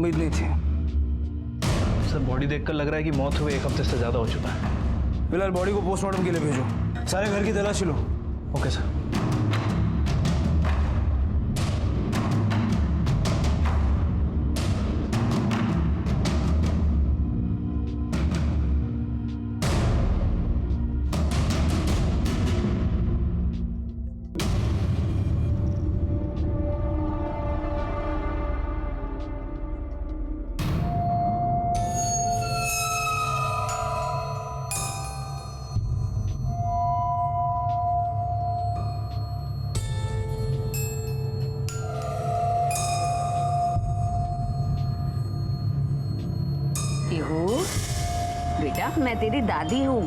उम्मीद नहीं थी। सर बॉडी देखकर लग रहा है कि मौत हुए 1 हफ्ते से ज़्यादा हो चुका है। फिलहाल बॉडी को पोस्टमार्टम के लिए भेजो। सारे घर की तलाशी लो। Okay sir. बेटा मैं तेरी दादी हूँ।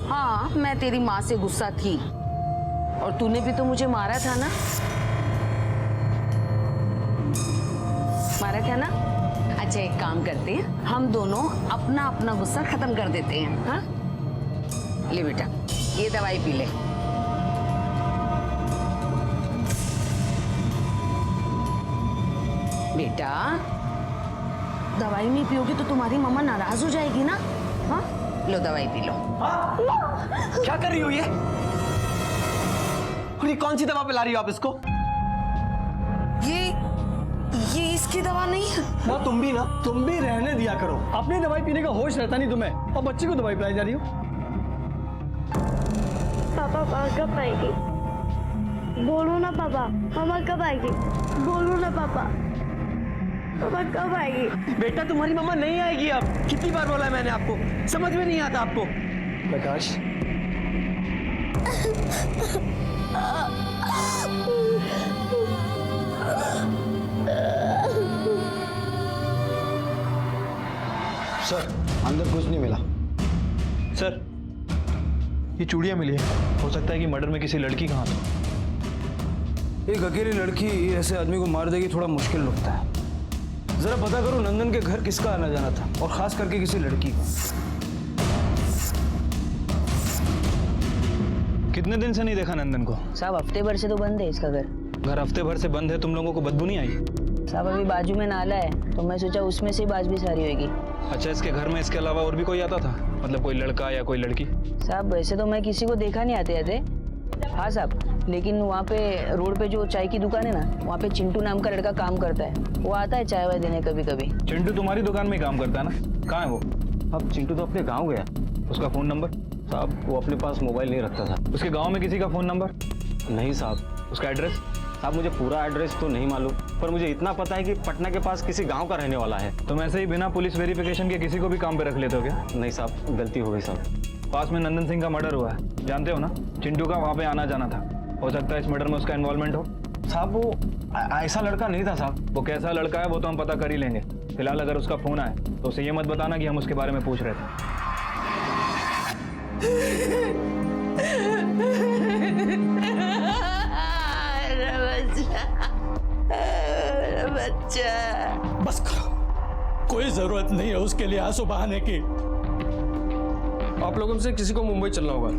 हाँ मैं तेरी माँ से गुस्सा थी और तूने भी तो मुझे मारा था ना, मारा था ना। अच्छा एक काम करते हैं, हम दोनों अपना अपना गुस्सा खत्म कर देते हैं। हाँ ले बेटा ये दवाई पी ले। बेटा दवाई नहीं पियोगी तो तुम्हारी मम्मा नाराज हो जाएगी ना। हाँ लो दवाई पी लो। क्या कर रही हो ये? और ये कौन सी दवा पिला रही हो आप इसको? ये इसकी दवा नहीं है। ना तुम भी रहने दिया करो। अपनी दवाई पीने का होश रहता नहीं तुम्हें और बच्चे को दवाई पिलाई जा रही हो। पापा कब आएगी? बोलो ना पापा, मामा कब आएगी? बोलो ना पापा, पापा कब आएगी? बेटा तुम्हारी मम्मा नहीं आएगी अब। कितनी बार बोला है मैंने आपको, समझ में नहीं आता आपको। प्रकाश सर अंदर कुछ नहीं मिला। सर ये चूड़ियाँ मिली है, हो सकता है कि मर्डर में किसी लड़की का हाथ हो। एक अकेली लड़की ऐसे आदमी को मार देगी, थोड़ा मुश्किल लगता है। जरा पता करो नंदन के घर किसका आना जाना था, और खास करके किसी लड़की का। कितने दिन से नहीं देखा नंदन को? साहब हफ्ते भर से तो बंद है इसका घर। घर हफ्ते भर से बंद है, तुम लोगों को बदबू नहीं आई? साहब अभी बाजू में नाला है तो मैं सोचा उसमें से बाज भी सारी होगी। अच्छा इसके घर में इसके अलावा और भी कोई आता था, मतलब कोई लड़का या कोई लड़की? साहब वैसे तो मैं किसी को देखा नहीं आते आते। हाँ साहब, लेकिन वहाँ पे रोड पे जो चाय की दुकान है ना, वहाँ पे चिंटू नाम का लड़का काम करता है। वो आता है चाय वाय देने कभी कभी। चिंटू तुम्हारी दुकान में काम करता है ना? कहाँ है वो? अब चिंटू तो अपने गांव गया। उसका फोन नंबर? साहब वो अपने पास मोबाइल नहीं रखता था। उसके गांव में किसी का फोन नंबर? नहीं साहब। उसका एड्रेस? साहब मुझे पूरा एड्रेस तो नहीं मालूम, पर मुझे इतना पता है कि पटना के पास किसी गांव का रहने वाला है। तुम ऐसे ही बिना पुलिस वेरिफिकेशन के किसी को भी काम पे रख लेते हो क्या? नहीं साहब, गलती हो गई साहब। पास में नंदन सिंह का मर्डर हुआ है, जानते हो ना? चिंटू का वहाँ पे आना जाना था, हो सकता है इस मर्डर में उसका इन्वॉल्वमेंट हो। साहब वो ऐसा लड़का नहीं था साहब। वो कैसा लड़का है वो तो हम पता कर ही लेंगे। फिलहाल अगर उसका फोन आए तो उसे ये मत बताना कि हम उसके बारे में पूछ रहे थे। बच्चा बस करो, कोई जरूरत नहीं है उसके लिए आंसू बहाने की। आप लोगों में से किसी को मुंबई चलना होगा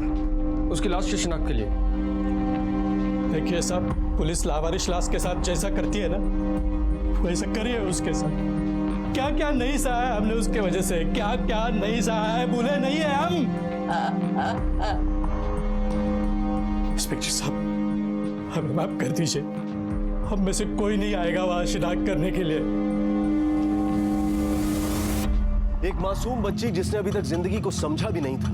उसकी लाश की शिनाख्त के लिए। देखिए साहब, पुलिस लावारिश लाश के साथ जैसा करती है ना, वैसा करिए उसके साथ। क्या क्या नहीं सहा है हमने उसके वजह से, क्या क्या नहीं सहा है, भूले नहीं है हम। इंस्पेक्टर साहब हमें माफ कर दीजिए, हम में से कोई नहीं आएगा वहां शिनाख्त करने के लिए। एक मासूम बच्ची जिसने अभी तक जिंदगी को समझा भी नहीं था,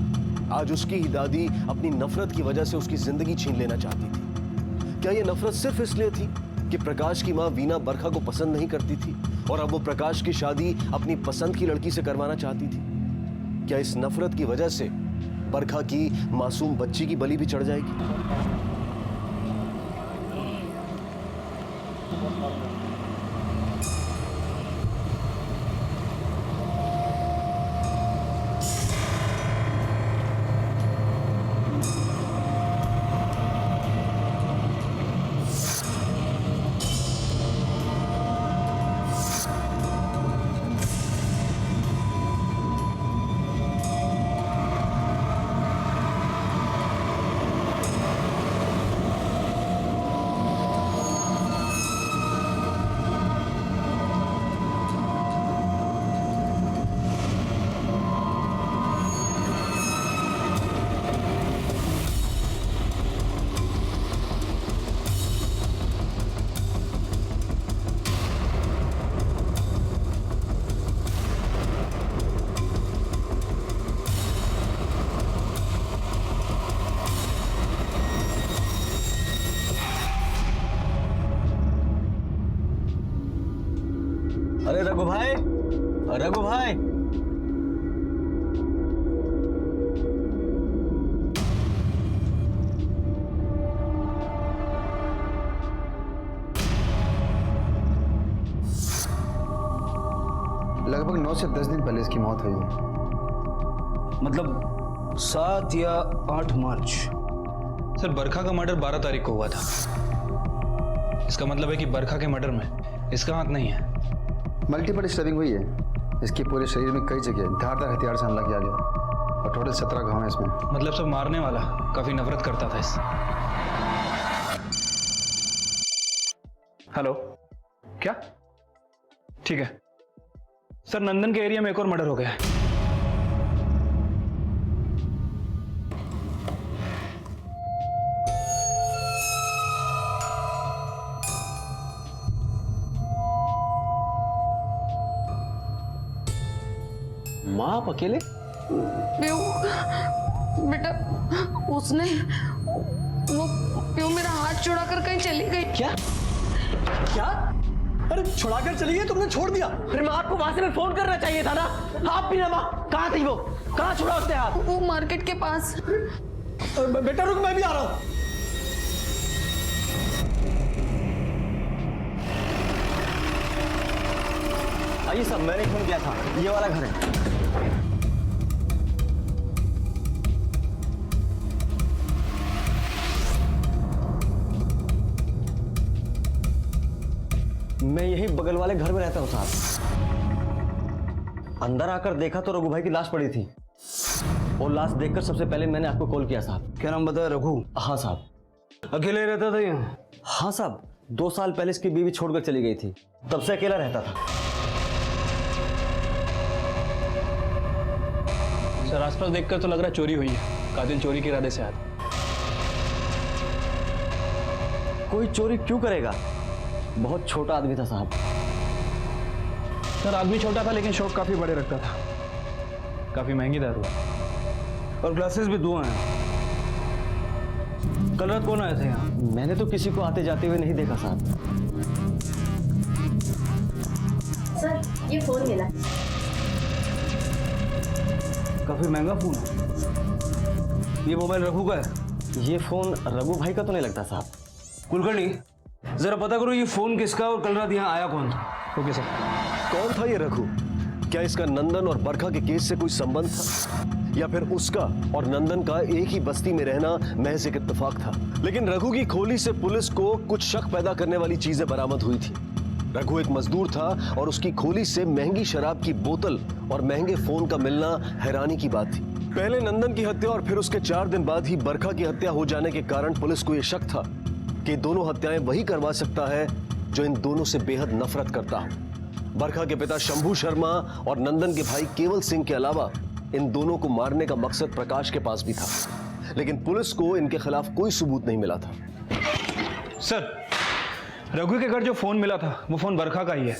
आज उसकी ही दादी अपनी नफरत की वजह से उसकी जिंदगी छीन लेना चाहती थी। क्या यह नफरत सिर्फ इसलिए थी कि प्रकाश की मां वीना बरखा को पसंद नहीं करती थी और अब वो प्रकाश की शादी अपनी पसंद की लड़की से करवाना चाहती थी? क्या इस नफरत की वजह से बरखा की मासूम बच्ची की बलि भी चढ़ जाएगी? अरे रघु भाई, रघु भाई। लगभग 9 से 10 दिन पहले इसकी मौत हुई है। मतलब 7 या 8 मार्च। सर बरखा का मर्डर 12 तारीख को हुआ था। इसका मतलब है कि बरखा के मर्डर में इसका हाथ नहीं है। मल्टीपल स्टैबिंग हुई है। इसके पूरे शरीर में कई जगह धारदार हथियार से हमला किया गया और टोटल 17 घाव हैं इसमें। मतलब सब मारने वाला काफी नफरत करता था इससे। हेलो, क्या? ठीक है सर, नंदन के एरिया में एक और मर्डर हो गया है। माँ आप अकेले? बेटा उसने वो प्यो मेरा हाथ छुड़ाकर कहीं चली गई। क्या? क्या? अरे छुड़ाकर चली गई, तुमने छोड़ दिया? अरे माँ, आपको वहां से मैं फोन करना चाहिए था ना। आप भी ना माँ, कहाँ थी वो? कहाँ छुड़ा उसने हाथ? वो मार्केट के पास। बेटा रुक, मैं भी आ रहा हूँ। आइए सब, मैंने फोन किया था, ये वाला घर है। मैं यही बगल वाले घर में रहता हूँ साहब। अंदर आकर देखा तो रघु भाई की लाश पड़ी थी। और लाश देखकर सबसे पहले मैंने आपको कॉल किया साहब। क्या नाम बताया? रघु? हाँ साहब। अकेले रहता था यहाँ? हाँ साहब, 2 साल पहले इसकी बीवी छोड़कर चली गई थी, तब से अकेला रहता था। सर आसपास देखकर तो लग रहा है चोरी हुई है। कातिल चोरी के इरादे से आया था। कोई चोरी क्यों करेगा? बहुत छोटा आदमी था साहब। सर आदमी छोटा था लेकिन शौक काफी बड़े रखता था। काफी महंगी दारू और ग्लासेस भी 2 हैं। कल रात कौन आया था यहाँ? मैंने तो किसी को आते जाते हुए नहीं देखा साहब। सर ये फोन मिला। काफी महंगा फोन है। ये मोबाइल रघु का है? ये फोन रघु भाई का तो नहीं लगता साहब। कुलकर्णी, जरा पता करो ये फोन किसका और कल रात यहाँ आया कौन था? Okay sir. कौन था ये रघु? क्या इसका नंदन और बरखा के केस से कोई संबंध था, या फिर उसका और नंदन का एक ही बस्ती में रहना महज एक इत्तेफाक था? लेकिन रघु की खोली से पुलिस को कुछ शक पैदा करने वाली चीजें बरामद हुई थी। रघु एक मजदूर था और उसकी खोली से महंगी शराब की बोतल और महंगे फोन का मिलना हैरानी की बात थी। पहले नंदन की हत्या और फिर उसके 4 दिन बाद ही बरखा की हत्या हो जाने के कारण पुलिस को यह शक था कि दोनों हत्याएं वही करवा सकता है जो इन दोनों से बेहद नफरत करता हो। बरखा के पिता शंभू शर्मा और नंदन के भाई केवल सिंह के अलावा इन दोनों को मारने का मकसद प्रकाश के पास भी था, लेकिन पुलिस को इनके खिलाफ कोई सबूत नहीं मिला था। सर रघु के घर जो फोन मिला था वो फोन बरखा का ही है।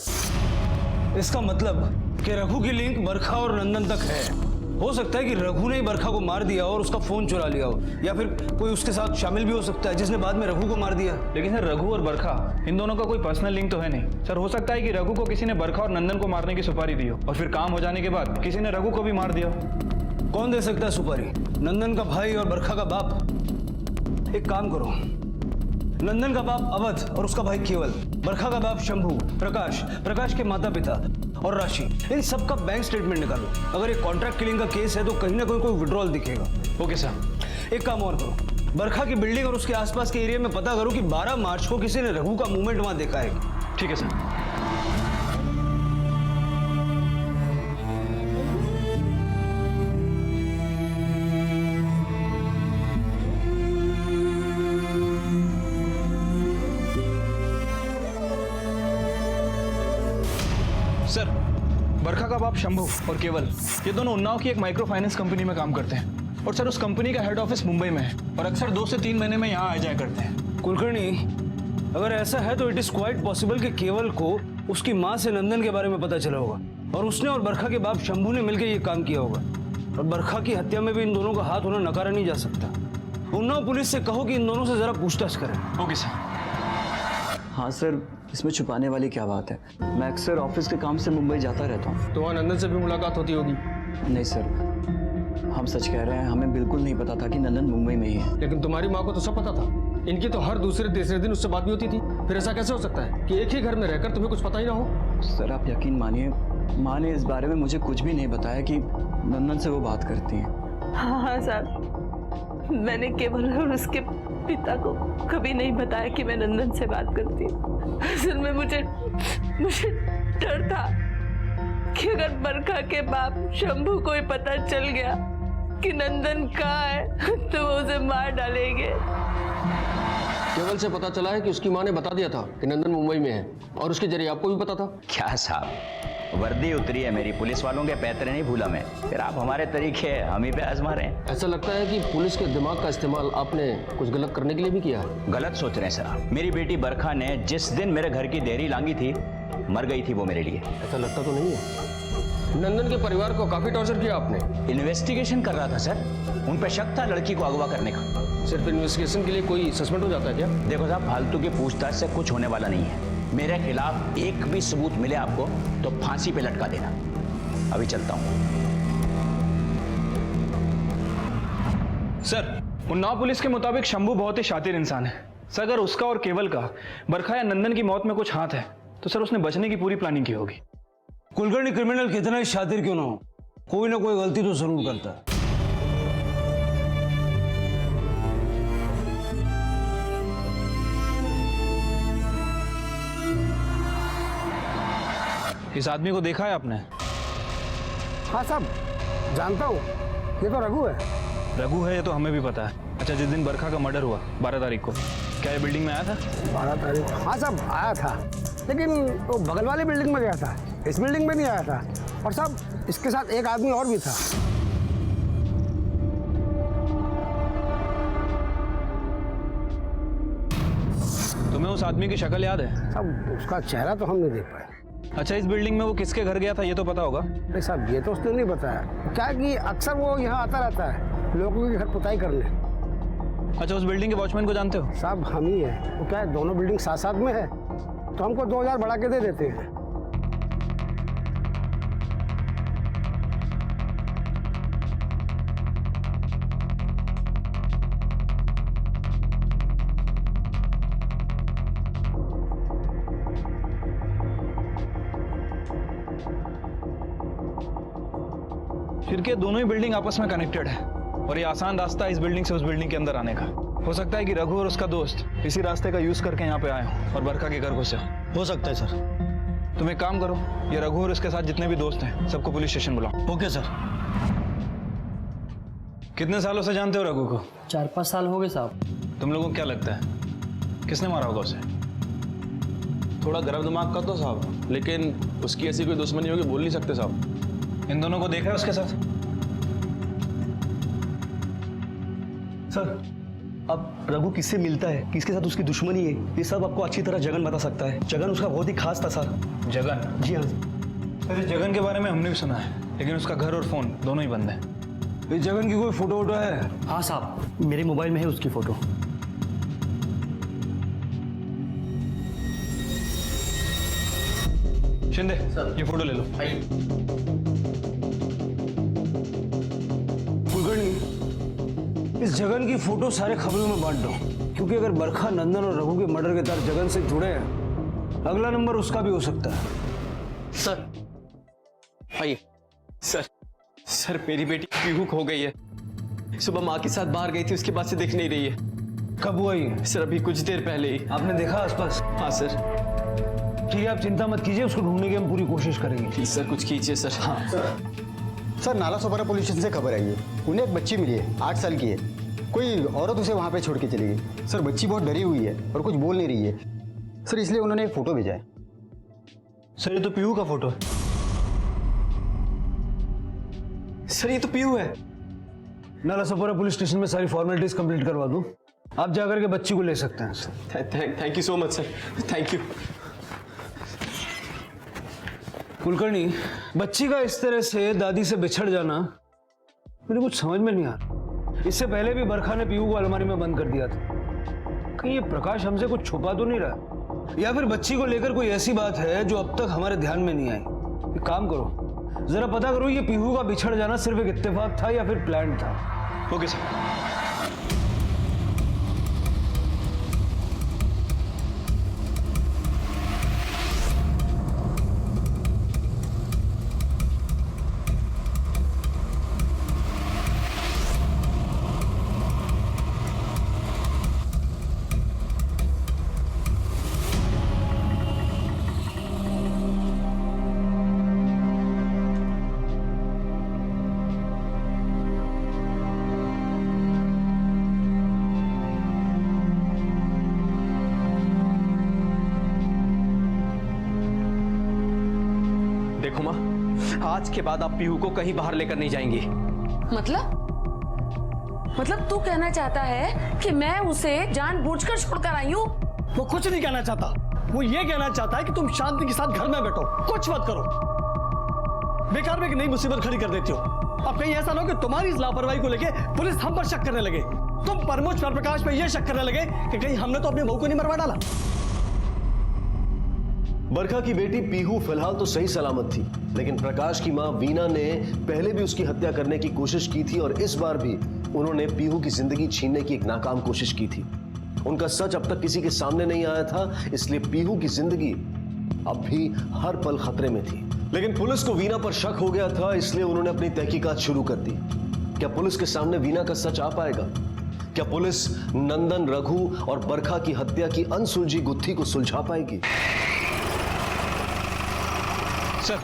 इसका मतलब कि रघु की लिंक बरखा और नंदन तक है। हो सकता है कि रघु ने बरखा को मार दिया और उसका फोन चुरा लिया हो, या फिर कोई उसके साथ शामिल भी हो सकता है जिसने बाद में रघु को मार दिया। लेकिन सर रघु और बरखा इन दोनों का कोई पर्सनल लिंक तो है नहीं। सर हो सकता है कि रघु को किसी ने बरखा और नंदन को मारने की सुपारी दी हो और फिर काम हो जाने के बाद किसी ने रघु को भी मार दिया हो। कौन दे सकता है सुपारी? नंदन का भाई और बरखा का बाप? एक काम करो, नंदन का बाप अवध और उसका भाई केवल, बरखा का बाप शंभू, प्रकाश, प्रकाश के माता पिता और राशि, इन सब का बैंक स्टेटमेंट निकालो। अगर ये कॉन्ट्रैक्ट किलिंग का केस है तो कहीं ना कहीं कोई विड्रॉल दिखेगा। Okay sir. एक काम और करो, बरखा की बिल्डिंग और उसके आसपास के एरिया में पता करो कि 12 मार्च को किसी ने रघु का मूवमेंट वहां देखा है। ठीक है सर। सर बरखा का बाप शंभू और केवल ये दोनों उन्नाव की एक माइक्रो फाइनेंस कंपनी में काम करते हैं और सर उस कंपनी का हेड ऑफिस मुंबई में है और अक्सर 2 से 3 महीने में यहाँ आ जाया करते हैं। कुलकर्णी, अगर ऐसा है तो इट इज क्वाइट पॉसिबल कि केवल को उसकी माँ से नंदन के बारे में पता चला होगा और उसने और बरखा के बाप शंभू ने मिलकर ये काम किया होगा। और बरखा की हत्या में भी इन दोनों का हाथ होना नकारा नहीं जा सकता। उन्नाव पुलिस से कहो कि इन दोनों से जरा पूछताछ करें। Okay sir. हाँ सर, इसमें छुपाने वाली क्या बात है? मैं अक्सर ऑफिस के काम से मुंबई जाता रहता हूँ। तो वहाँ नंदन से भी मुलाकात होती होगी। नहीं सर, हम सच कह रहे हैं, हमें बिल्कुल नहीं पता था कि नंदन मुंबई में ही है। लेकिन तुम्हारी माँ को तो सब पता था। इनकी तो हर दूसरे तीसरे दिन उससे बात भी होती थी। फिर ऐसा कैसे हो सकता है कि एक ही घर में रहकर तुम्हें कुछ पता ही ना हो? सर आप यकीन मानिए, माँ ने इस बारे में मुझे कुछ भी नहीं बताया कि नंदन से वो बात करती हैं। हाँ साहब, मैंने केवल और उसके पिता को कभी नहीं बताया कि मैं नंदन से बात करती हूँ। असल में मुझे डर था कि अगर बरखा के बाप शंभू को ही पता चल गया कि नंदन कहाँ है तो वो उसे मार डालेंगे। केवल से पता चला है कि उसकी माँ ने बता दिया था कि नंदन मुंबई में है, और उसके जरिए आपको भी पता था। क्या साहब, वर्दी उतरी है मेरी, पुलिस वालों के पैतरे नहीं भूला मैं। फिर आप हमारे तरीके हम ही पे आजमा रहे हैं। ऐसा लगता है कि पुलिस के दिमाग का इस्तेमाल आपने कुछ गलत करने के लिए भी किया है। गलत सोच रहे हैं सर आप। मेरी बेटी बरखा ने जिस दिन मेरे घर की देहरी लांगी थी, मर गई थी वो मेरे लिए। ऐसा लगता तो नहीं है। नंदन के परिवार को काफी टॉर्चर किया आपने। इन्वेस्टिगेशन कर रहा था सर, उन पे शक था लड़की को अगवा करने का। सिर्फ इन्वेस्टिगेशन के लिए कोई सस्पेंड हो जाता है क्या? देखो साहब, फालतू की पूछताछ से कुछ होने वाला नहीं है। मेरे खिलाफ एक भी सबूत मिले आपको तो फांसी पे लटका देना। अभी चलता हूं। सर, उन्नाव पुलिस के मुताबिक शंभू बहुत ही शातिर इंसान है। सर अगर उसका और केवल का बरखा या नंदन की मौत में कुछ हाथ है तो सर उसने बचने की पूरी प्लानिंग की होगी। कुलकर्णी क्रिमिनल कितना ही शातिर क्यों ना हो, कोई ना कोई गलती तो जरूर करता है। इस आदमी को देखा है आपने? हाँ साहब, जानता हूँ, ये तो रघु है। रघु है ये तो हमें भी पता है। अच्छा, जिस दिन बरखा का मर्डर हुआ 12 तारीख को, क्या ये बिल्डिंग में आया था? 12 तारीख? हाँ साहब आया था, लेकिन वो बगल वाली बिल्डिंग में गया था, इस बिल्डिंग में नहीं आया था। और साहब इसके साथ एक आदमी और भी था। तुम्हें उस आदमी की शक्ल याद है? साहब उसका चेहरा तो हम नहीं देख पाए। अच्छा, इस बिल्डिंग में वो किसके घर गया था ये तो पता होगा? नहीं साहब, ये तो उसने नहीं बताया। क्या है कि अक्सर वो यहाँ आता रहता है लोगों के घर पुताई करने। अच्छा, उस बिल्डिंग के वॉचमैन को जानते हो? साहब हम ही है। वो क्या है, दोनों बिल्डिंग साथ साथ में है तो हमको 2000 बढ़ा के दे देते हैं। फिर के दोनों ही बिल्डिंग आपस में कनेक्टेड है और ये आसान रास्ता है इस बिल्डिंग से उस बिल्डिंग के अंदर आने का। हो सकता है कि रघु और उसका दोस्त इसी रास्ते का यूज करके यहाँ पे आए हो और बरखा के घर घुसे हो सकता है सर। तुम एक काम करो, ये रघु और उसके साथ जितने भी दोस्त हैं सबको पुलिस स्टेशन बुलाओ। Okay sir. कितने सालों से जानते हो रघु को? 4-5 साल हो गए साहब। तुम लोगों को क्या लगता है किसने मारा होगा उसे? थोड़ा गर्म दिमाग का तो साहब, लेकिन उसकी ऐसी कोई दुश्मनी होगी बोल नहीं सकते साहब। इन दोनों को देखा है उसके साथ? सर, अब रघु किससे मिलता है, किसके साथ उसकी दुश्मनी है, ये सब आपको अच्छी तरह जगन बता सकता है। जगन उसका बहुत ही खास था सर। जगन? जी हाँ। अरे जगन के बारे में हमने भी सुना है, लेकिन उसका घर और फोन दोनों ही बंद है। इस जगन की कोई फोटो वोटो है? हाँ साहब, मेरे मोबाइल में है उसकी फोटो। शिंदे, ये फोटो ले लो। कुलकर्णी, इस जगन की फोटो सारे खबरों में बांट दो, क्योंकि अगर बरखा नंदन और रघु के मर्डर के तार जगन से जुड़े हैं, अगला नंबर उसका भी हो सकता है। सर आइए। सर मेरी बेटी पीहू खो गई है। सुबह माँ के साथ बाहर गई थी, उसके बाद से दिख नहीं रही है। कब हुआ ये? सर अभी कुछ देर पहले ही। आपने देखा आसपास? हाँ सर। ठीक है, आप चिंता मत कीजिए, उसको ढूंढने की हम पूरी कोशिश करेंगे। प्लीज सर कुछ कीजिए सर। हाँ sir, Nala Sopara police station से खबर आई है, उन्हें एक बच्ची मिली है, 8 साल की है। कोई औरत उसे वहाँ पे छोड़ के चली गई। सर बच्ची बहुत डरी हुई है और कुछ बोल नहीं रही है सर, इसलिए उन्होंने एक फोटो भेजा है। सर ये तो पीहू का फोटो है। सर ये तो पीहू है। नाला सोपारा पुलिस स्टेशन में सारी फॉर्मेलिटीज कंप्लीट करवा दूं, आप जाकर के बच्ची को ले सकते हैं। Thank you so much sir, thank you. Kulkarni, बच्ची का इस तरह से दादी से बिछड़ जाना मुझे कुछ समझ में नहीं आ रहा। इससे पहले भी बरखा ने पीहू को अलमारी में बंद कर दिया था। कहीं ये प्रकाश हमसे कुछ छुपा तो नहीं रहा? या फिर बच्ची को लेकर कोई ऐसी बात है जो अब तक हमारे ध्यान में नहीं आई। एक काम करो, जरा पता करो ये पीहू का बिछड़ जाना सिर्फ एक इत्तेफाक था या फिर प्लान था। Okay sir. देखो माँ, आज के बाद आप पीहू को कहीं बाहर लेकर नहीं जाएंगी। मतलब तू कहना चाहता है कि मैं उसे जानबूझकर छोड़कर आई हूँ? वो कुछ नहीं कहना चाहता, वो ये कहना चाहता है कि तुम शांति के साथ घर में बैठो, कुछ मत करो। बेकार में एक नई मुसीबत खड़ी कर देती हो। अब कहीं ऐसा ना हो कि तुम्हारी इस लापरवाही को लेके पुलिस हम पर शक करने लगे, तुम पर मुझ पर प्रकाश पे ये शक करने लगे कि कहीं हमने तो अपने बहू को नहीं मरवा डाला। बरखा की बेटी पीहू फिलहाल तो सही सलामत थी, लेकिन प्रकाश की मां वीना ने पहले भी उसकी हत्या करने की कोशिश की थी और इस बार भी उन्होंने पीहू की जिंदगी छीनने की एक नाकाम कोशिश की थी। उनका सच अब तक किसी के सामने नहीं आया था, इसलिए पीहू की जिंदगी अब भी हर पल खतरे में थी। लेकिन पुलिस को वीना पर शक हो गया था, इसलिए उन्होंने अपनी तहकीकात शुरू कर दी। क्या पुलिस के सामने वीना का सच आ पाएगा? क्या पुलिस नंदन, रघु और बरखा की हत्या की अनसुलझी गुत्थी को सुलझा पाएगी? सर,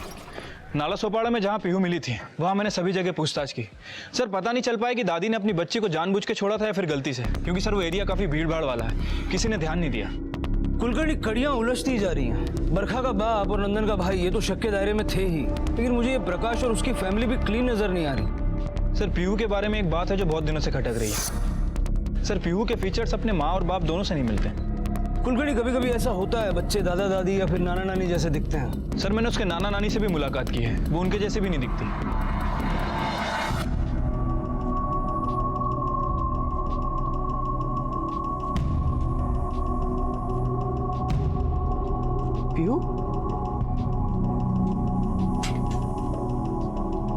नाला सोपाड़ा में जहां पीहू मिली थी वहां मैंने सभी जगह पूछताछ की। सर, पता नहीं चल पाया कि दादी ने अपनी बच्ची को जानबूझ के छोड़ा था या फिर गलती से, क्योंकि सर वो एरिया काफी भीड़ भाड़ वाला है, किसी ने ध्यान नहीं दिया। कुलकर्णी, कड़ियां उलझती जा रही हैं। बरखा का बाप और नंदन का भाई ये तो शक के दायरे में थे ही, लेकिन मुझे ये प्रकाश और उसकी फैमिली भी क्लीन नजर नहीं आ रही। सर, पीहू के बारे में एक बात है जो बहुत दिनों से खटक रही है। सर, पीहू के फीचर्स अपने माँ और बाप दोनों से नहीं मिलते। कुलकर्णी, कभी कभी ऐसा होता है, बच्चे दादा दादी या फिर नाना नानी जैसे दिखते हैं। सर, मैंने उसके नाना नानी से भी मुलाकात की है, वो उनके जैसे भी नहीं दिखती। पीहू,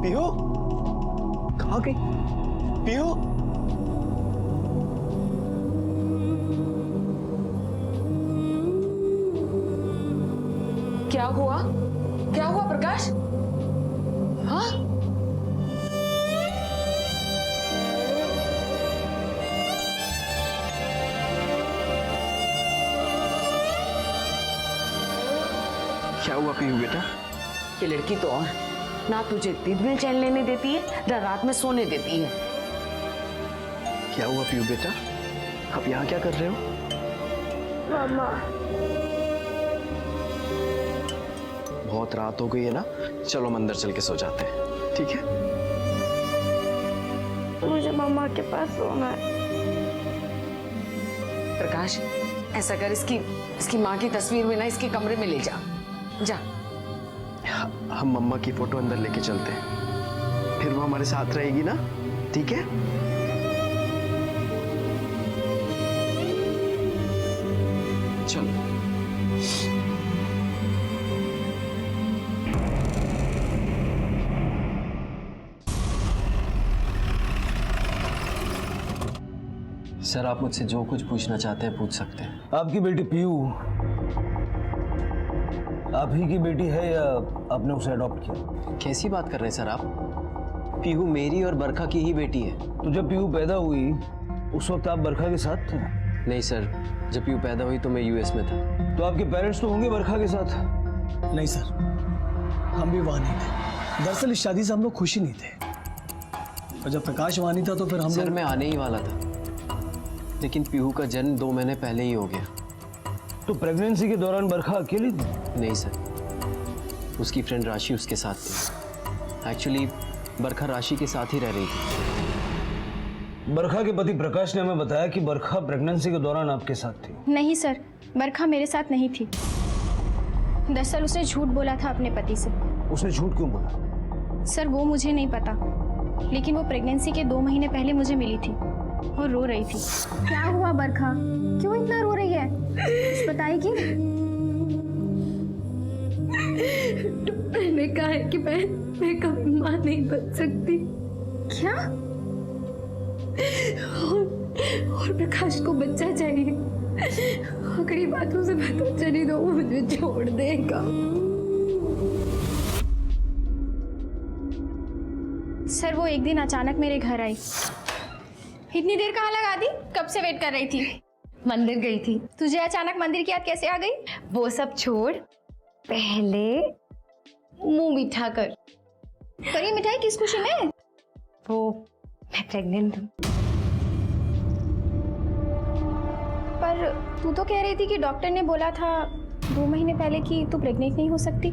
पीहू कहाँ गई? पीहू, क्या हुआ? क्या हुआ प्रकाश? हाँ? क्या हुआ पीहू बेटा? ये लड़की तो और ना तुझे दिन में चैन लेने देती है ना रात में सोने देती है। क्या हुआ पीहू बेटा? आप यहाँ क्या कर रहे हो? मामा, बहुत रात हो गई है ना, चलो हम अंदर चल के सो जाते हैं, ठीक है? मुझे मामा के पास सोना है। प्रकाश, ऐसा कर, इसकी माँ की तस्वीर में ना इसके कमरे में ले जा। हम मम्मा की फोटो अंदर लेके चलते हैं, फिर वो हमारे साथ रहेगी ना, ठीक है? चलो। सर, आप मुझसे जो कुछ पूछना चाहते हैं पूछ सकते हैं। आपकी बेटी पीहू आप ही की बेटी है या आपने उसे अडॉप्ट किया? कैसी बात कर रहे हैं सर आप? पीहू मेरी और बरखा की ही बेटी है। तो जब पीहू पैदा हुई उस वक्त आप बरखा के साथ थे? नहीं सर, जब पीहू पैदा हुई तो मैं यूएस में था। तो आपके पेरेंट्स तो होंगे बरखा के साथ? नहीं सर, हम भी वहां नहीं थे। दरअसल इस शादी से हम लोग खुश ही नहीं थे, और जब प्रकाश वहां नहीं था तो फिर हम सर मैं आने ही वाला था, लेकिन पीहू का जन्म 2 महीने पहले ही हो गया। तो प्रेगनेंसी के दौरान बरखा अकेली थी? नहीं सर, उसकी फ्रेंड राशि उसके साथ थी। एक्चुअली बरखा राशि के साथ ही रह रही थी। बरखा के पति प्रकाश ने हमें बताया कि बरखा प्रेगनेंसी के दौरान आपके साथ थी। नहीं सर, बरखा मेरे साथ नहीं थी। दरअसल उसने झूठ बोला था अपने पति से। उसने झूठ क्यों बोला? सर वो मुझे नहीं पता, लेकिन वो प्रेगनेंसी के 2 महीने पहले मुझे मिली थी और रो रही थी। क्या हुआ बरखा, क्यों इतना रो रही है? कुछ बताएगी? कहा है कि मैं कभी माँ नहीं बन सकती। क्या? और प्रकाश को बच्चा चाहिए। आखिरी बातों से पता चली तो वो मुझे छोड़ देगा। सर वो एक दिन अचानक मेरे घर आई। इतनी देर कहाँ लगा दी? कब से वेट कर रही थी? मंदिर गई थी। तुझे अचानक मंदिर की याद कैसे आ गई? वो सब छोड़, पहले मुंह मीठा कर। पर ये मिठाई किस खुशी में? वो मैं प्रेग्नेंट हूँ। पर तू तो कह रही थी कि डॉक्टर ने बोला था 2 महीने पहले कि तू प्रेग्नेंट नहीं हो सकती।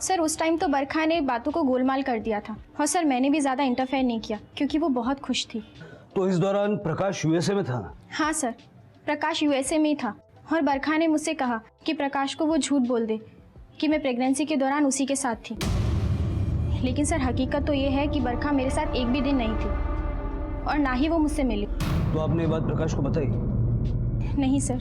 सर उस टाइम तो बरखा ने बातों को गोलमाल कर दिया था और सर मैंने भी ज़्यादा इंटरफेयर नहीं किया क्योंकि वो बहुत खुश थी। तो इस दौरान प्रकाश यूएसए में था? हाँ सर, प्रकाश यूएसए में ही था और बरखा ने मुझसे कहा कि प्रकाश को वो झूठ बोल दे कि मैं प्रेगनेंसी के दौरान उसी के साथ थी। लेकिन सर हकीकत तो ये है कि बरखा मेरे साथ एक भी दिन नहीं थी और ना ही वो मुझसे मिली। तो आपने ये बात प्रकाश को बताई? नहीं सर।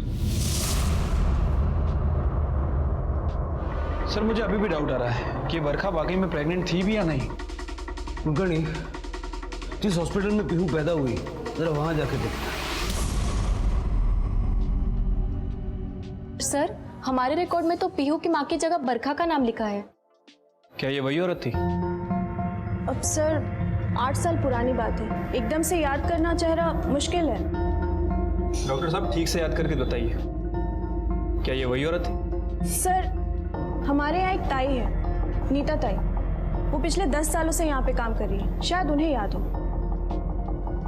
सर मुझे अभी भी डाउट आ रहा है कि बरखा वाकई में प्रेग्नेंट थी भी या नहीं। कुलकर्णी, जिस हॉस्पिटल में पीहू पैदा हुई जरा वहां जाके देखना। सर हमारे रिकॉर्ड में तो पीहू की माँ की जगह बरखा का नाम लिखा है। क्या ये वही औरत थी? अब सर 8 साल पुरानी बात है, एकदम से याद करना चेहरा मुश्किल है। डॉक्टर साहब ठीक से याद करके बताइए, क्या ये वही औरत थी? सर हमारे यहाँ एक ताई है, नीता ताई। वो पिछले 10 सालों से यहाँ पे काम कर रही है, शायद उन्हें याद हो।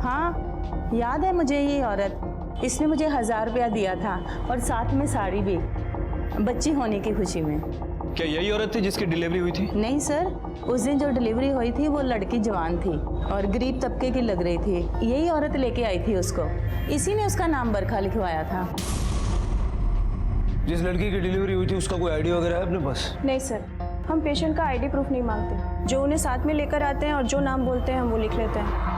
हाँ याद है मुझे ये औरत। इसने मुझे 1000 रुपया दिया था और साथ में साड़ी भी, बच्ची होने की खुशी में। क्या यही औरत थी जिसकी डिलीवरी हुई थी? नहीं सर, उस दिन जो डिलीवरी हुई थी वो लड़की जवान थी और गरीब तबके की लग रही थी। यही औरत लेके आई थी उसको, इसी ने उसका नाम बरखा लिखवाया था। जिस लड़की की डिलीवरी हुई थी उसका कोई आईडी वगैरह है अपने पास? नहीं सर, हम पेशेंट का आईडी प्रूफ नहीं मांगते। जो उन्हें साथ में लेकर आते हैं और जो नाम बोलते हैं हम वो लिख लेते हैं।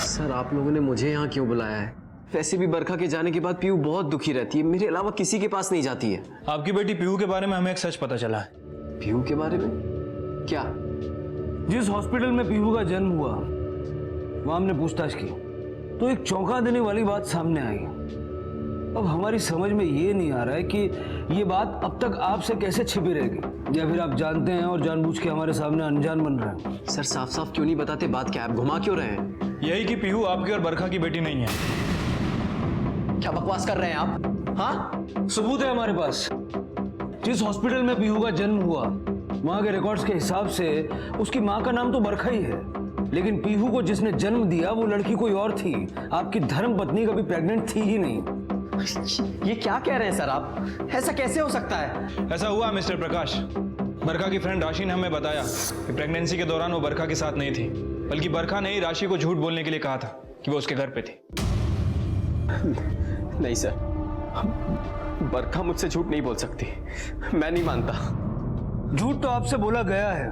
सर आप लोगों ने मुझे यहाँ क्यों बुलाया है? वैसे भी बरखा के जाने के बाद पीहू बहुत दुखी रहती है, मेरे अलावा किसी के पास नहीं जाती है। आपकी बेटी पीहू के बारे में हमें एक सच पता चला है। पीहू के बारे में? क्या? जिस हॉस्पिटल में पीहू का जन्म हुआ वहां हमने पूछताछ की तो एक चौंका देने वाली बात सामने आई। अब हमारी समझ में ये नहीं आ रहा है कि ये बात अब तक आपसे कैसे छिपी रहेगी, या फिर आप जानते हैं और जानबूझ के हमारे सामने अनजान बन रहे हैं। सर साफ साफ क्यों नहीं बताते बात क्या? आप घुमा क्यों रहे हैं? यही कि पीहू आपकी और बरखा की बेटी नहीं है। क्या बकवास कर रहे हैं आप? हाँ सबूत है हमारे पास। जिस हॉस्पिटल में पीहू का जन्म हुआ वहां के रिकॉर्ड्स के हिसाब से उसकी माँ का नाम तो बरखा ही है, लेकिन पीहू को जिसने जन्म दिया वो लड़की कोई और थी। आपकी धर्म पत्नी कभी प्रेग्नेंट थी ही नहीं। ये क्या कह रहे हैं सर आप? ऐसा कैसे हो सकता है? ऐसा हुआ मिस्टर प्रकाश। बरखा की फ्रेंड राशि ने हमें बताया कि प्रेगनेंसी के दौरान वो बरखा के साथ नहीं थी, बल्कि बरखा ने ही राशि को झूठ बोलने के लिए कहा था कि वो उसके घर पे थी। नहीं सर, बरखा मुझसे झूठ नहीं बोल सकती, मैं नहीं मानता। झूठ तो आपसे बोला गया है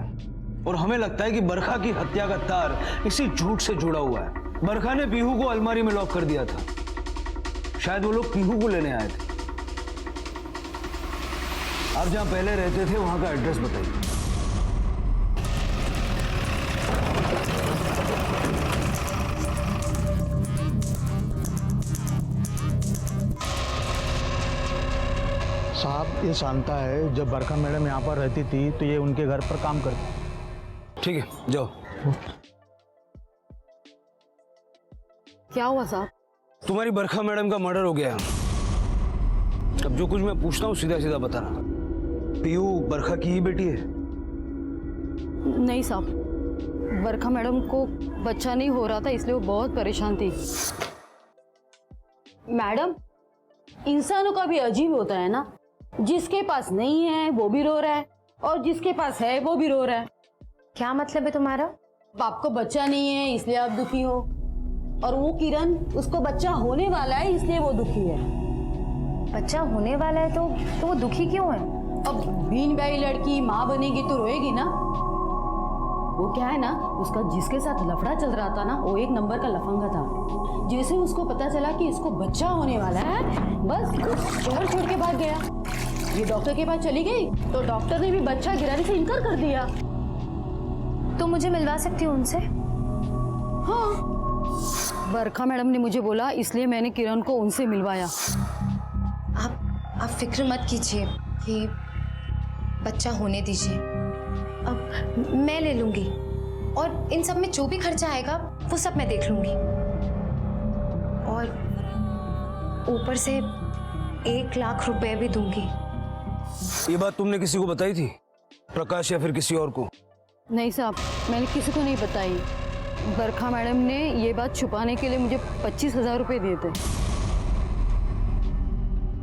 और हमें लगता है कि बरखा की हत्या का तार इसी झूठ से जुड़ा हुआ है। बरखा ने पीहू को अलमारी में लॉक कर दिया था, शायद वो लोग पीहू को लेने आए थे। आप जहां पहले रहते थे वहां का एड्रेस बताइए। साहब ये शांता है, जब बरखा मैडम यहाँ पर रहती थी तो ये उनके घर पर काम करती। ठीक है जाओ। क्या हुआ साहब? तुम्हारी बरखा मैडम का मर्डर हो गया। अब जो कुछ मैं पूछता हूँ सीधा सीधा बताना। पीहू बरखा की ही बेटी है? नहीं साहब, बरखा मैडम को बच्चा नहीं हो रहा था इसलिए वो बहुत परेशान थी। मैडम इंसानों का भी अजीब होता है ना, जिसके पास नहीं है वो भी रो रहा है और जिसके पास है वो भी रो रहा है। क्या मतलब है तुम्हारा? आपको बच्चा नहीं है इसलिए आप दुखी हो, और वो किरण उसको बच्चा होने वाला है इसलिए वो दुखी है। बच्चा होने वाला है तो वो दुखी क्यों है? अब बीन बाई लड़की माँ बनेगी तो रोएगी ना। वो क्या है ना, उसका जिसके साथ लफड़ा चल रहा था ना वो एक नंबर का लफंगा था। जैसे उसको पता चला कि इसको बच्चा होने वाला है बस शहर छोड़ के भाग गया। ये डॉक्टर के पास चली गई तो डॉक्टर ने भी बच्चा गिराने से इनकार कर दिया। तो मुझे मिलवा सकती हूँ उनसे? हाँ, बरखा मैडम ने मुझे बोला, इसलिए मैंने किरण को उनसे मिलवाया। आप फिक्र मत कीजिए कि बच्चा होने दीजिए, अब मैं ले लूंगी और इन सब में जो भी खर्चा आएगा वो सब मैं देख लूंगी। और ऊपर से 1 लाख रुपए भी दूंगी। ये बात तुमने किसी को बताई थी, प्रकाश या फिर किसी और को? नहीं साहब, मैंने किसी को नहीं बताई। बरखा मैडम ने ये बात छुपाने के लिए मुझे 25,000 रुपए दिए थे।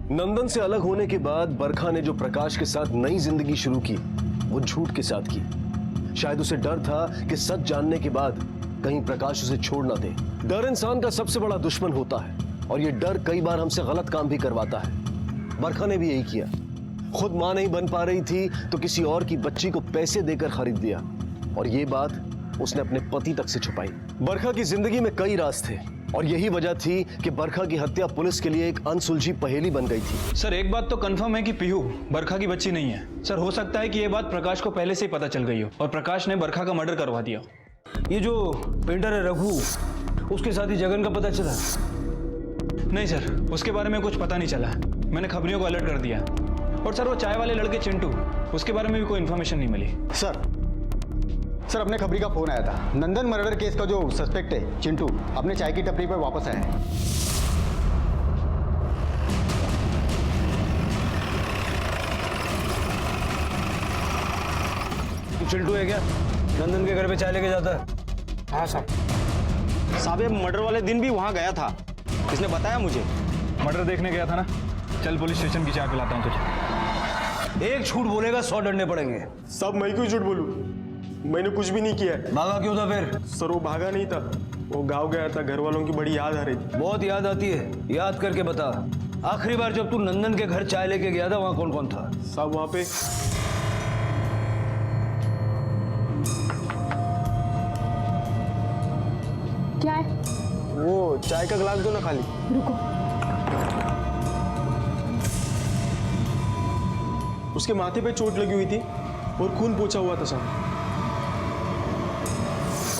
नंदन से अलग होने के बाद बरखा ने जो प्रकाश के साथ नई जिंदगी शुरू की वो झूठ के साथ की। शायद उसे डर था कि सच जानने के बाद कहीं प्रकाश उसे छोड़ ना दे। डर इंसान का सबसे बड़ा दुश्मन होता है और ये डर कई बार हमसे गलत काम भी करवाता है। बरखा ने भी यही किया। खुद मां नहीं बन पा रही थी तो किसी और की बच्ची को पैसे देकर खरीद दिया और ये बात उसने अपने पति तक से छुपाई। बरखा की जिंदगी में कई राज थे और यही वजह थी कि बरखा की हत्या पुलिस के लिए एक अनसुलझी पहेली बन गई थी। सर एक बात तो कंफर्म है कि पीहू बरखा की बच्ची नहीं है। सर हो सकता है कि ये बात प्रकाश को पहले से ही पता चल गई हो और प्रकाश ने बरखा का मर्डर करवा दिया। ये जो पेंटर है रघु, उसके साथ ही जगन का पता चला? नहीं सर, उसके बारे में कुछ पता नहीं चला। मैंने खबरियों को अलर्ट कर दिया। और सर वो चाय वाले लड़के चिंटू, उसके बारे में भी कोई इन्फॉर्मेशन नहीं मिली। सर अपने खबरी का फोन आया था। नंदन मर्डर केस का जो सस्पेक्ट है चिंटू अपने चाय की टपरी पर वापस आया है। चिंटू है क्या? नंदन के घर पे चाय लेके जाता है? हाँ साहब, ये मर्डर वाले दिन भी वहां गया था, इसने बताया मुझे। मर्डर देखने गया था ना? चल पुलिस स्टेशन की चाय पिलाता हूँ तुझे। एक झूठ बोलेगा 100 डंडे पड़ेंगे। सब मैं क्यों झूठ बोलूं? मैंने कुछ भी नहीं किया। भागा क्यों था फिर? सर वो भागा नहीं था, वो गांव गया था। घर वालों की बड़ी याद आ रही थी। बहुत याद आती है, याद करके बता। आखिरी बार जब तू नंदन के घर चाय लेके गया था वहां कौन कौन था? सब वहां पे क्या है? वो चाय का गिलास दो ना खाली। रुको। उसके माथे पे चोट लगी हुई थी और खून पोंछा हुआ था साहब।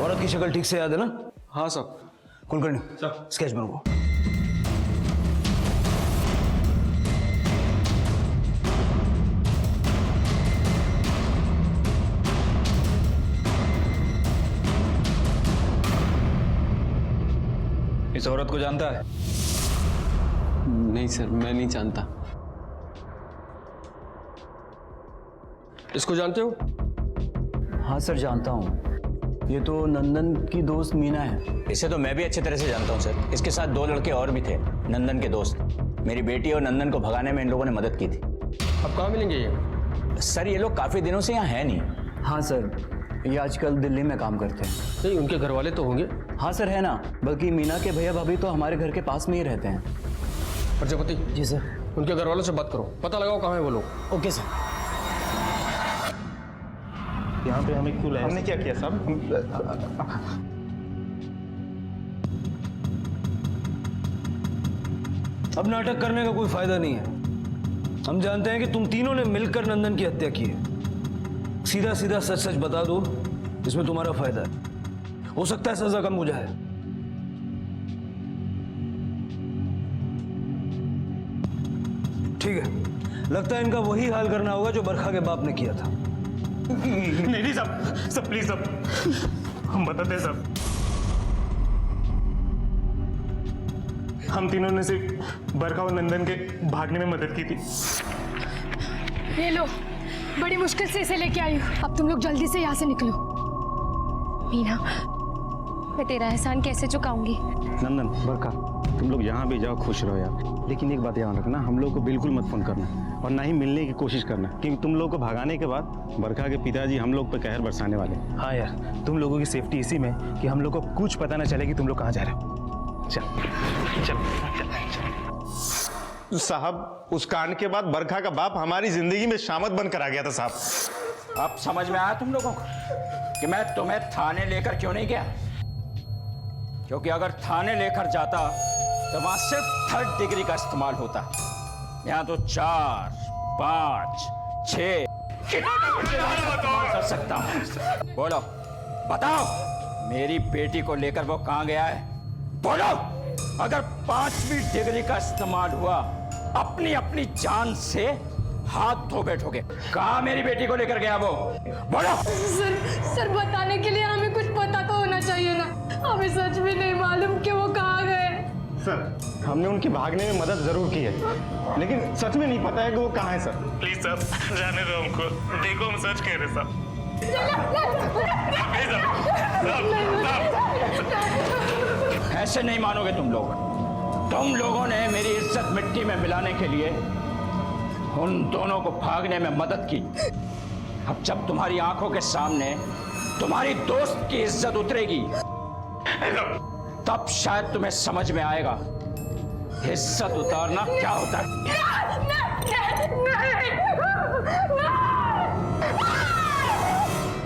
औरत की शक्ल ठीक से याद है ना? हाँ साहब। कुलकर्णी स्केच बनाओ। इस औरत को जानता है? नहीं सर, मैं नहीं जानता। इसको जानते हो? हाँ सर जानता हूँ, ये तो नंदन की दोस्त मीना है। इसे तो मैं भी अच्छी तरह से जानता हूँ सर। इसके साथ 2 लड़के और भी थे, नंदन के दोस्त। मेरी बेटी और नंदन को भगाने में इन लोगों ने मदद की थी। अब कहाँ मिलेंगे ये? सर ये लोग काफी दिनों से यहाँ है नहीं। हाँ सर, ये आजकल दिल्ली में काम करते हैं। नहीं, उनके घर वाले तो होंगे। हाँ सर है ना, बल्कि मीना के भैया भाभी तो हमारे घर के पास में ही रहते हैं। प्रजापति जी सर। उनके घर वालों से बात करो, पता लगाओ कहाँ है वो लोग। Okay sir. यहाँ पे हमें क्यों लाया? हमने क्या किया साहब? अब नाटक करने का कोई फायदा नहीं है। हम जानते हैं कि तुम तीनों ने मिलकर नंदन की हत्या की है। सीधा सीधा सच सच बता दो, इसमें तुम्हारा फायदा है। हो सकता है सजा कम हो जाए। ठीक है, लगता है इनका वही हाल करना होगा जो बरखा के बाप ने किया था। नहीं सब प्लीज सब हम बताते हैं सब। हम तीनों ने सिर्फ बरखा और नंदन के भागने में मदद की थी। ये लो, बड़ी मुश्किल से इसे लेके आई हूँ। अब तुम लोग जल्दी से यहाँ से निकलो। मीना, मैं तेरा एहसान कैसे चुकाऊंगी? नंदन, बरखा, तुम लोग जहाँ भी जाओ खुश रहो यार। लेकिन एक बात ध्यान रखना, हम लोग को बिल्कुल मत फोन करना और ना ही मिलने की कोशिश करना, क्योंकि तुम लोग को भगाने के बाद बरखा के पिताजी हम लोग पर कहर बरसाने वाले। हाँ यार, तुम लोगों की सेफ्टी इसी में कि हम लोग को कुछ पता ना चले कि तुम लोग कहाँ जा रहे हो। चल चल साहब, उस कांड के बाद बरखा का बाप हमारी जिंदगी में शामत बनकर आ गया था साहब। अब समझ में आया तुम लोगों को कि मैं तुम्हें थाने लेकर क्यों नहीं गया? क्योंकि अगर थाने लेकर जाता तो वहां सिर्फ 3rd डिग्री का इस्तेमाल होता। यहाँ तो 4, 5, 6 कर सकता हूँ। बोलो, बताओ, मेरी बेटी को लेकर वो कहाँ गया है? बोलो, अगर 5वीं डिग्री का इस्तेमाल हुआ, अपनी अपनी जान से हाथ धो बैठोगे। कहाँ मेरी बेटी को लेकर गया वो? बोलो। सर बताने के लिए हमें कुछ पता तो होना चाहिए ना। हमें सच में नहीं मालूम कि वो कहाँ गए। सर, हमने उनके भागने में मदद जरूर की है, लेकिन सच में नहीं पता है कि वो कहाँ है। सर प्लीज सर, जाने दो हमको। देखो हम सच कह रहे सर। ऐसे नहीं मानोगे तुम लोग। तुम लोगों ने मेरी इज्जत मिट्टी में मिलाने के लिए उन दोनों को भागने में मदद की। अब जब तुम्हारी आंखों के सामने तुम्हारी दोस्त की इज्जत उतरेगी, तब शायद तुम्हें समझ में आएगा इज्जत उतारना क्या होता है।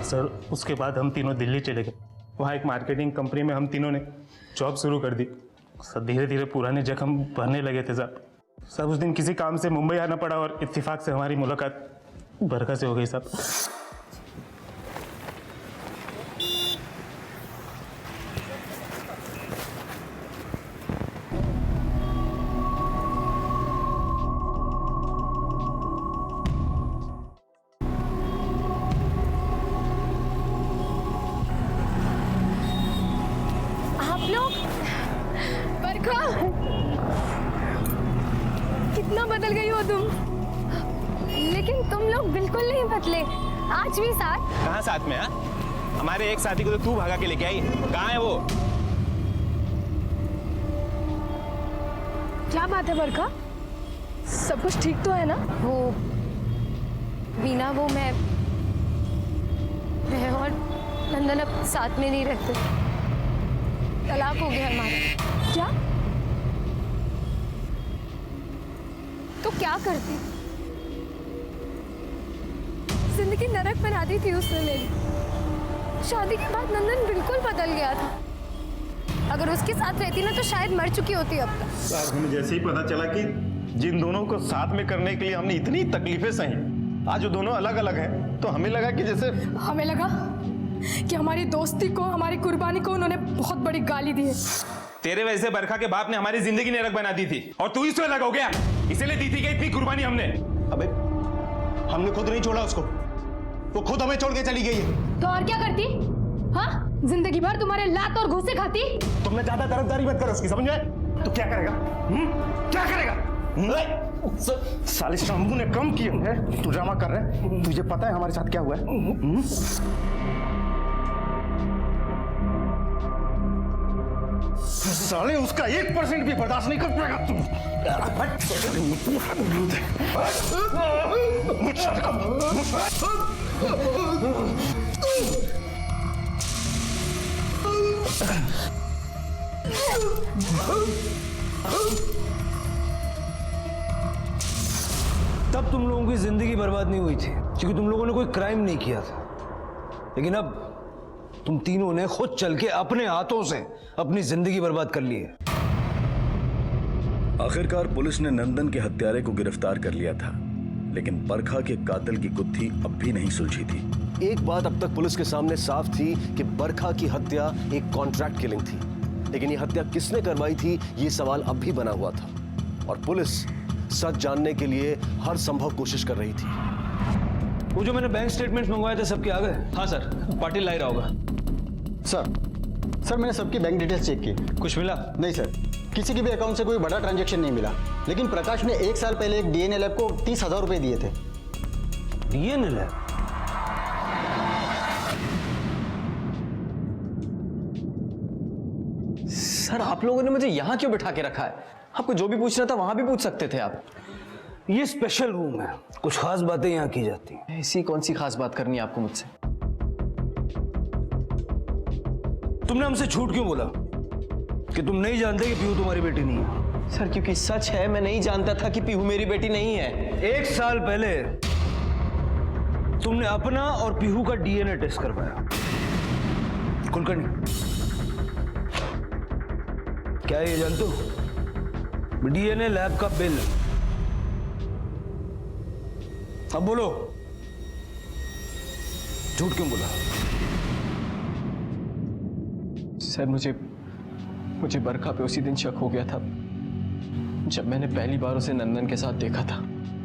सर, उसके बाद हम तीनों दिल्ली चले गए। वहाँ एक मार्केटिंग कंपनी में हम तीनों ने जॉब शुरू कर दी। सर, धीरे धीरे पुराने जख्म भरने लगे थे। सर उस दिन किसी काम से मुंबई आना पड़ा और इत्तेफाक से हमारी मुलाकात बरखा से हो गई। साहब आप लोग, बरखा, कितना बदल गई हो तुम। लेकिन तुम लोग बिल्कुल नहीं बदले, आज भी साथ। कहाँ साथ में? हमारे एक साथी को तो तू भगा के लेके आई। कहाँ है वो? क्या बात है बरखा, सब कुछ ठीक तो है ना? वो बीना, वो मैं और नंदन अब साथ में नहीं रहते। तलाक हो गया हमारा। क्या? तो क्या करती? जिंदगी नरक बना दी थी उसने मेरी। शादी के बाद नंदन बिल्कुल बदल गया था। अगर उसके साथ रहती ना तो शायद मर चुकी होती अब तक। सर, हमें जैसे ही पता चला कि जिन दोनों को साथ में करने के लिए हमने इतनी तकलीफें सही, आज वो दोनों अलग अलग हैं, तो हमें लगा कि जैसे हमें लगा कि हमारी दोस्ती को, हमारी कुर्बानी को उन्होंने बहुत बड़ी गाली दी है। तेरे वजह से बरखा के बाप ने हमारी जिंदगी नरक बना दी थी और तू इससे अलग हो गया। इसीलिए दी थी कि इतनी कुर्बानी हमने। अबे हमने खुद नहीं छोड़ा उसको, वो खुद हमें छोड़ के चली गई है। तो और क्या करती? हाँ, जिंदगी भर तुम्हारे लात और घूसे खाती। तुमने ज्यादा तरफदारी मत करो उसकी, समझ में? तो क्या करेगा? क्या करेगा? साले शंभू ने कम किया है, तू ड्रामा कर रहा है। तुझे पता है हमारे साथ क्या हुआ है? साले उसका 1% भी बर्दाश्त नहीं कर पाएगा तू। तब तुम लोगों की जिंदगी बर्बाद नहीं हुई थी क्योंकि तुम लोगों ने कोई क्राइम नहीं किया था, लेकिन अब तुम तीनों ने खुद चल के अपने हाथों से अपनी जिंदगी बर्बाद कर ली है। आखिरकार पुलिस ने नंदन के हत्यारे को गिरफ्तार कर लिया था, लेकिन बरखा के कातिल की गुत्थी अब भी नहीं सुलझी थी। एक बात अब तक पुलिस के सामने साफ थी कि बरखा की हत्या एक कॉन्ट्रैक्ट किलिंग थी, लेकिन ये हत्या किसने करवाई थी ये सवाल अब भी बना हुआ था और पुलिस सच जानने के लिए हर संभव कोशिश कर रही थी। वो जो मैंने बैंक स्टेटमेंट्स मंगवाए थे सबके आ गए? हाँ सर, पाटिल लाई रहा होगा। सर मैंने सबकी बैंक डिटेल्स चेक की। कुछ मिला? नहीं सर, किसी के भी अकाउंट से कोई बड़ा ट्रांजैक्शन नहीं मिला, लेकिन प्रकाश ने 1 साल पहले एक डीएनए लैब को 30,000 रुपए दिए थे। DNA lab? सर आप लोगों ने मुझे यहाँ क्यों बिठा के रखा है? आपको जो भी पूछना था वहां भी पूछ सकते थे आप। ये स्पेशल रूम है, कुछ खास बातें यहाँ की जाती हैं। ऐसी कौन सी खास बात करनी है आपको मुझसे? तुमने हमसे झूठ क्यों बोला कि तुम नहीं जानते कि पीहू तुम्हारी बेटी नहीं है? सर क्योंकि सच है, मैं नहीं जानता था कि पीहू मेरी बेटी नहीं है। 1 साल पहले तुमने अपना और पीहू का डीएनए टेस्ट करवाया। कुलकर्णी, क्या ये जानते हो? डीएनए लैब का बिल अब बोलो, झूठ क्यों बोला? सर मुझे बरखा पे उसी दिन शक हो गया था जब मैंने पहली बार उसे नंदन के साथ देखा था।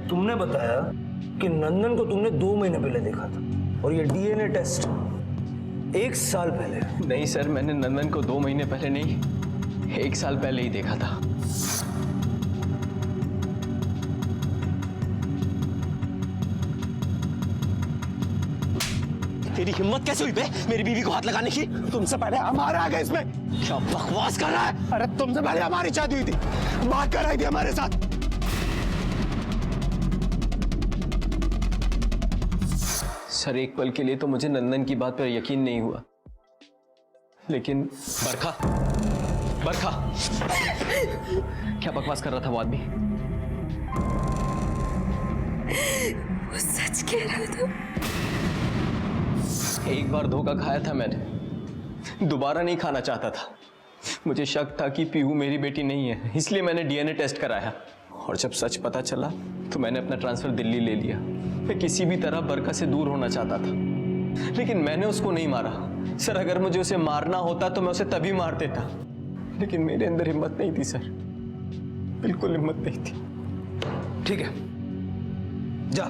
तुमने बताया कि नंदन को तुमने 2 महीने पहले देखा था और ये डीएनए टेस्ट 1 साल पहले। नहीं सर, मैंने नंदन को 2 महीने पहले नहीं, 1 साल पहले ही देखा था। तेरी हिम्मत कैसे हुई बे मेरी बीवी को हाथ लगाने की? तुमसे पहले हमारे आ गए इसमें। क्या बकवास कर रहा है? अरे तुमसे पहले हमारी शादी हुई थी, बात कराई थी हमारे साथ। सर एक पल के लिए तो मुझे नंदन की बात पर यकीन नहीं हुआ, लेकिन बरखा क्या बकवास कर रहा था वो आदमी? वो सच कह रहा था। एक बार धोखा खाया था मैंने, दोबारा नहीं खाना चाहता था। मुझे शक था कि पीहू मेरी बेटी नहीं है, इसलिए मैंने डीएनए टेस्ट कराया। और जब सच पता चला तो मैंने अपना ट्रांसफर दिल्ली ले लिया। मैं किसी भी तरह बरखा से दूर होना चाहता था, लेकिन मैंने उसको नहीं मारा। सर अगर मुझे उसे मारना होता तो मैं उसे तभी मार देता, लेकिन मेरे अंदर हिम्मत नहीं थी सर, बिल्कुल हिम्मत नहीं थी। ठीक है, जा।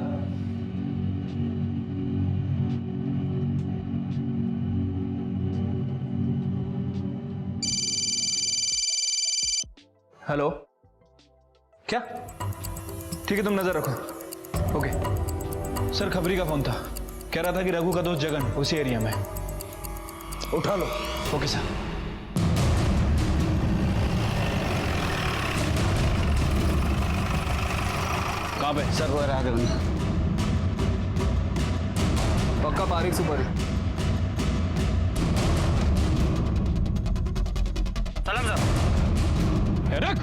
हेलो, क्या? ठीक है, तुम नजर रखो। ओके सर, खबरी का फोन था, कह रहा था कि रघु का दोस्त जगन उसी एरिया में। उठा लो। Okay sir. कहाँ पे? सर वो रहा गगन। पक्का बारीक सुपारी। सलाम सर। रख।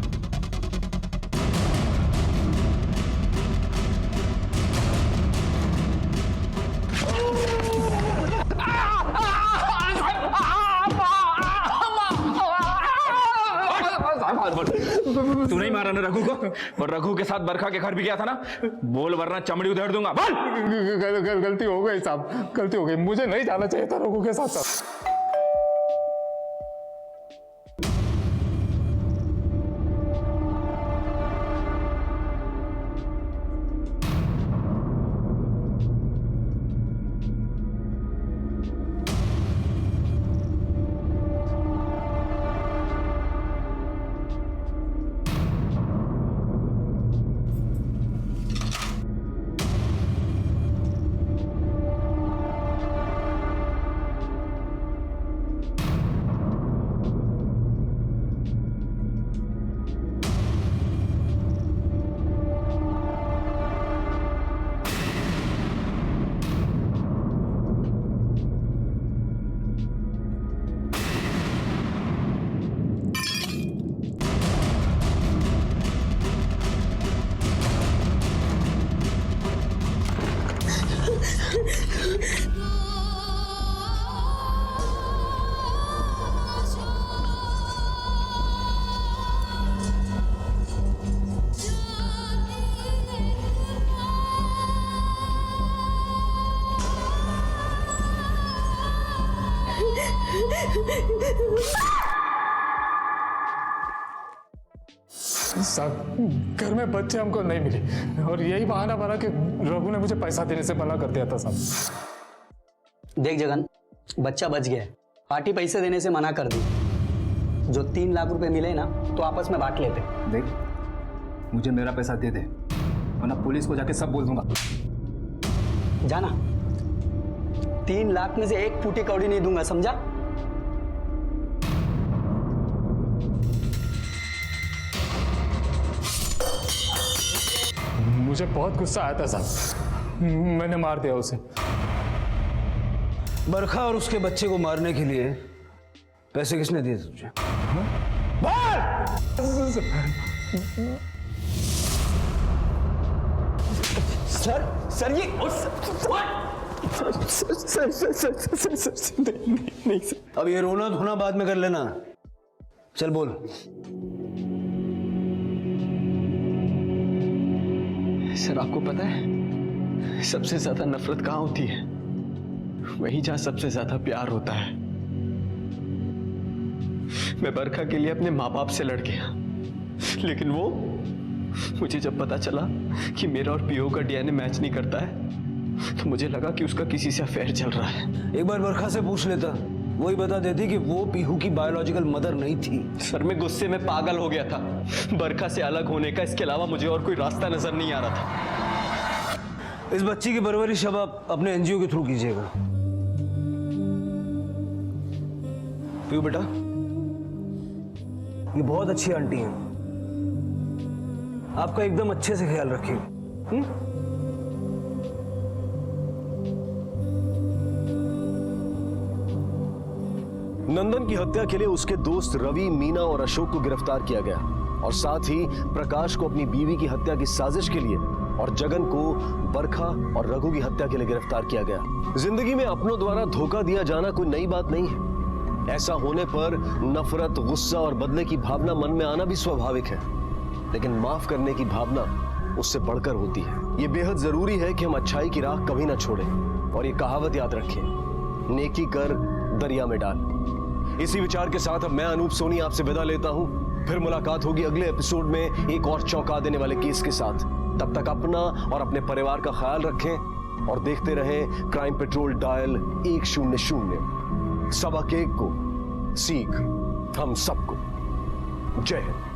तू नहीं मारा ना रघु को? और रघु के साथ बरखा के घर भी गया था ना? बोल वरना चमड़ी उधेड़ दूंगा। बोल। गलती हो गई साहब, गलती हो गई, मुझे नहीं जाना चाहिए था रघु के साथ साहब। साहब घर में बच्चे हमको नहीं मिले और यही बहाना बना कि रघु ने मुझे पैसा देने से मना कर दिया था साहब। देख जगन, बच्चा बच गया है, पार्टी पैसे देने से मना कर दी। जो 3 लाख रुपए मिले ना तो आपस में बांट लेते। देख मुझे मेरा पैसा दे दे, वरना पुलिस को जाके सब बोल दूंगा। जाना, 3 लाख में से 1 फूटी कौड़ी नहीं दूंगा, समझा? मुझे बहुत गुस्सा आया था साहब, मैंने मार दिया उसे। बरखा और उसके बच्चे को मारने के लिए पैसे किसने दिए तुझे? सर ये नहीं सर। अब ये रोना धोना बाद में कर लेना, चल बोल। सर आपको पता है सबसे ज्यादा नफरत कहाँ होती है? वहीं जहां सबसे ज्यादा प्यार होता है। मैं बरखा के लिए अपने माँ बाप से लड़ गया, लेकिन वो, मुझे जब पता चला कि मेरा और पीओ का डीएनए मैच नहीं करता है, तो मुझे लगा कि उसका किसी से अफेयर चल रहा है। एक बार बरखा से पूछ लेता, वही बता देती कि वो पीहू की बायोलॉजिकल मदर नहीं थी। सर, मैं गुस्से में पागल हो गया था। बरखा से अलग होने का इसके अलावा मुझे और कोई रास्ता नजर नहीं आ रहा था। इस बच्ची की परवरिश अब आप अपने एनजीओ के थ्रू कीजिएगा। पीहू बेटा, ये बहुत अच्छी आंटी हैं, आपका एकदम अच्छे से ख्याल रखिएगा। नंदन की हत्या के लिए उसके दोस्त रवि, मीना और अशोक को गिरफ्तार किया गया और साथ ही प्रकाश को अपनी बीवी की हत्या की साजिश के लिए और जगन को बरखा और रघु की हत्या के लिए गिरफ्तार किया गया। जिंदगी में अपनों द्वारा धोखा दिया जाना कोई नई बात नहीं है। ऐसा होने पर नफरत, गुस्सा और बदले की भावना मन में आना भी स्वाभाविक है, लेकिन माफ करने की भावना उससे बढ़कर होती है। ये बेहद जरूरी है कि हम अच्छाई की राह कभी ना छोड़ें और ये कहावत याद रखें, नेकी कर दरिया में डाल। इसी विचार के साथ अब मैं अनूप सोनी आपसे विदा लेता हूं। फिर मुलाकात होगी अगले एपिसोड में एक और चौंका देने वाले केस के साथ। तब तक अपना और अपने परिवार का ख्याल रखें और देखते रहें क्राइम पेट्रोल डायल 100। सबक एक को सीख हम सबको। जय हिंद।